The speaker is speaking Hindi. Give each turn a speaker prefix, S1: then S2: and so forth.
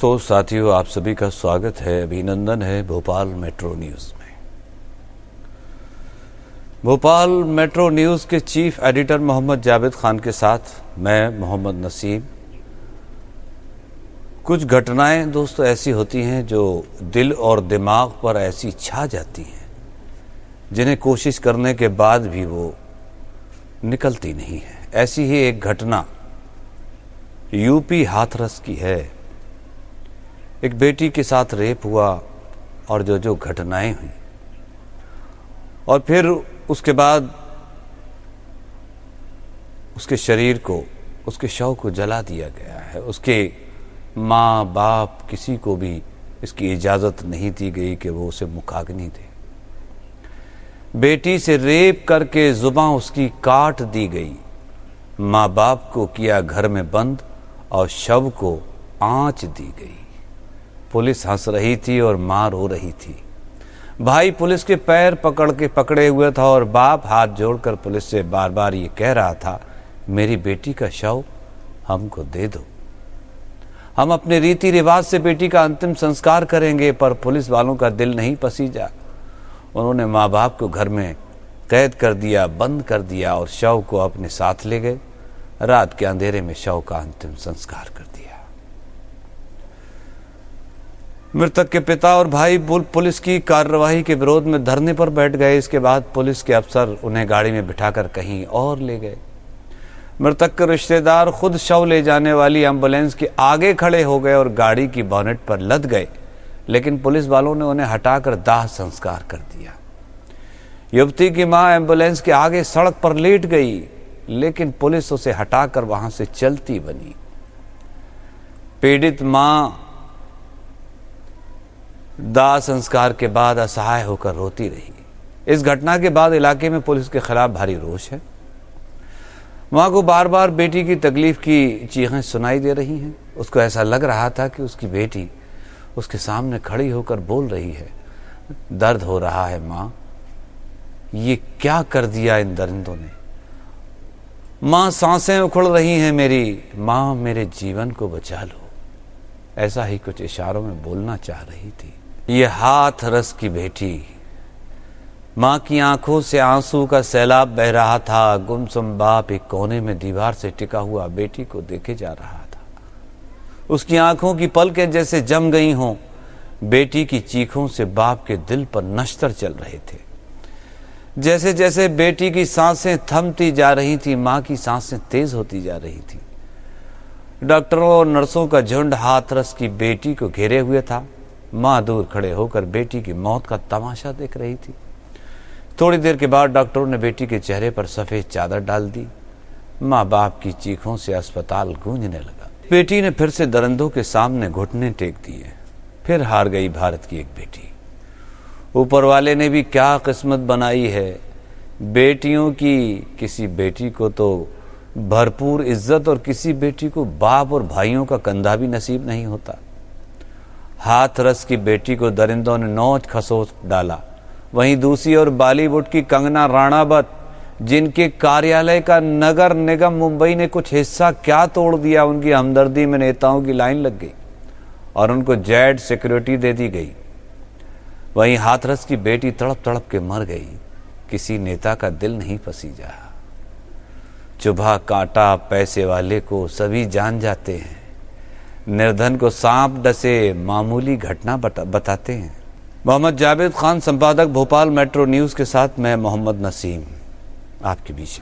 S1: तो साथियों, आप सभी का स्वागत है, अभिनंदन है भोपाल मेट्रो न्यूज़ में। भोपाल मेट्रो न्यूज़ के चीफ एडिटर मोहम्मद जावेद खान के साथ मैं मोहम्मद नसीम। कुछ घटनाएं दोस्तों ऐसी होती हैं जो दिल और दिमाग पर ऐसी छा जाती हैं, जिन्हें कोशिश करने के बाद भी वो निकलती नहीं है। ऐसी ही एक घटना यूपी हाथरस की है। एक बेटी के साथ रेप हुआ और जो घटनाएं हुई, और फिर उसके बाद उसके शरीर को, उसके शव को जला दिया गया है। उसके माँ बाप किसी को भी इसकी इजाज़त नहीं दी गई कि वो उसे मुखाग्नि दे। बेटी से रेप करके जुबां उसकी काट दी गई। माँ बाप को किया घर में बंद और शव को आंच दी गई। पुलिस हंस रही थी और मां रो रही थी। भाई पुलिस के पैर पकड़े हुए था और बाप हाथ जोड़कर पुलिस से बार बार ये कह रहा था, मेरी बेटी का शव हमको दे दो, हम अपने रीति रिवाज से बेटी का अंतिम संस्कार करेंगे। पर पुलिस वालों का दिल नहीं पसीजा। उन्होंने माँ बाप को घर में कैद कर दिया, बंद कर दिया और शव को अपने साथ ले गए। रात के अंधेरे में शव का अंतिम संस्कार कर दिया। मृतक के पिता और भाई पुलिस की कार्रवाई के विरोध में धरने पर बैठ गए। इसके बाद पुलिस के अफसर उन्हें गाड़ी में बिठाकर कहीं और ले गए। मृतक के रिश्तेदार खुद शव ले जाने वाली एम्बुलेंस के आगे खड़े हो गए और गाड़ी की बोनेट पर लद गए, लेकिन पुलिस वालों ने उन्हें हटाकर दाह संस्कार कर दिया। युवती की मां एम्बुलेंस के आगे सड़क पर लेट गई, लेकिन पुलिस उसे हटाकर वहां से चलती बनी। पीड़ित मां दाह संस्कार के बाद असहाय होकर रोती रही। इस घटना के बाद इलाके में पुलिस के खिलाफ भारी रोष है। मां को बार बार बेटी की तकलीफ की चीखें सुनाई दे रही हैं। उसको ऐसा लग रहा था कि उसकी बेटी उसके सामने खड़ी होकर बोल रही है, दर्द हो रहा है मां, ये क्या कर दिया इन दरिंदों ने। मां सांसें उखड़ रही हैं मेरी, मां मेरे जीवन को बचा लो। ऐसा ही कुछ इशारों में बोलना चाह रही थी। ये हाथरस की बेटी, मां की आंखों से आंसू का सैलाब बह रहा था। गुमसुम बाप एक कोने में दीवार से टिका हुआ बेटी को देखे जा रहा था। उसकी आंखों की पलकें जैसे जम गई हों। बेटी की चीखों से बाप के दिल पर नश्तर चल रहे थे। जैसे जैसे बेटी की सांसें थमती जा रही थी, मां की सांसें तेज होती जा रही थी। डॉक्टरों और नर्सों का झुंड हाथरस की बेटी को घेरे हुए था। मां दूर खड़े होकर बेटी की मौत का तमाशा देख रही थी। थोड़ी देर के बाद डॉक्टरों ने बेटी के चेहरे पर सफेद चादर डाल दी। मां बाप की चीखों से अस्पताल गूंजने लगा। बेटी ने फिर से दरिंदों के सामने घुटने टेक दिए। फिर हार गई भारत की एक बेटी। ऊपर वाले ने भी क्या किस्मत बनाई है। बेटियों की किसी बेटी को तो भरपूर इज्जत और किसी बेटी को बाप और भाइयों का कंधा भी नसीब नहीं होता। हाथरस की बेटी को दरिंदों ने नोच खसोच डाला। वहीं दूसरी ओर बॉलीवुड की कंगना राणावत, जिनके कार्यालय का नगर निगम मुंबई ने कुछ हिस्सा क्या तोड़ दिया, उनकी हमदर्दी में नेताओं की लाइन लग गई और उनको जेड सिक्योरिटी दे दी गई। वहीं हाथरस की बेटी तड़प तड़प के मर गई। किसी नेता का दिल नहीं पसीजा। चुभा कांटा पैसे वाले को सभी जान जाते हैं। निर्धन को सांप डसे मामूली घटना बताते हैं। मोहम्मद जावेद खान, संपादक, भोपाल मेट्रो न्यूज़ के साथ मैं मोहम्मद नसीम आपके बीच।